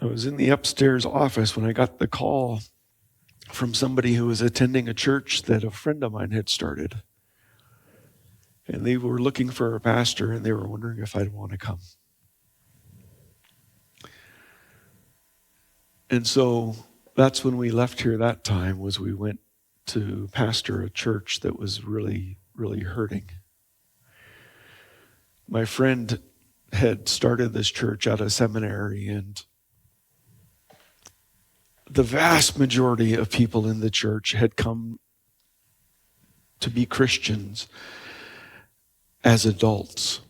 I was in the upstairs office when I got the call from somebody who was attending a church that a friend of mine had started. And they were looking for a pastor, and they were wondering if I'd want to come. And so that's when we left here that time, was we went to pastor a church that was really, really hurting. My friend had started this church out of seminary, and the vast majority of people in the church had come to be Christians as adults,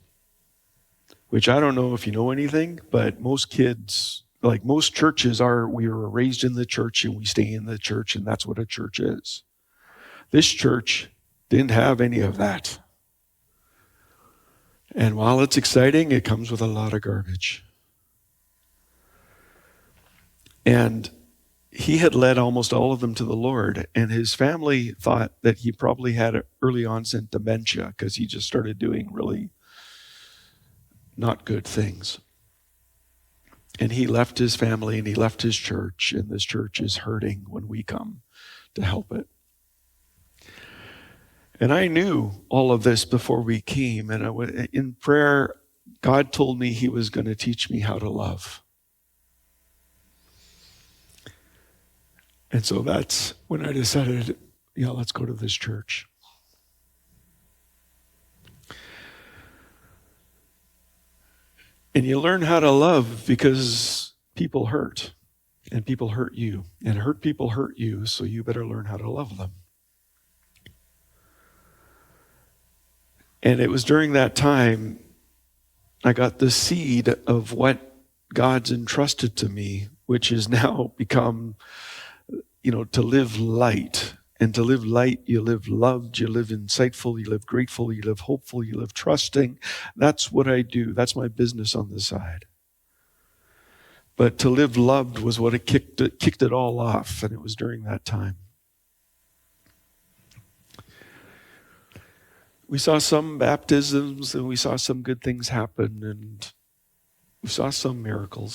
which I don't know if you know anything, but most kids, like most churches are, we were raised in the church and we stay in the church, and that's what a church is. This church didn't have any of that. And while it's exciting, it comes with a lot of garbage. And he had led almost all of them to the Lord, and his family thought that he probably had early onset dementia because he just started doing really not good things. And he left his family and he left his church, and this church is hurting when we come to help it. And I knew all of this before we came, and in prayer, God told me he was going to teach me how to love. And so that's when I decided, let's go to this church. And you learn how to love because people hurt, and people hurt you, and hurt people hurt you, so you better learn how to love them. And it was during that time I got the seed of what God's entrusted to me, which has now become, to live light. And to live light, you live loved, you live insightful, you live grateful, you live hopeful, you live trusting. That's what I do. That's my business on the side. But to live loved was what kicked it all off, and it was during that time. We saw some baptisms, and we saw some good things happen, and we saw some miracles.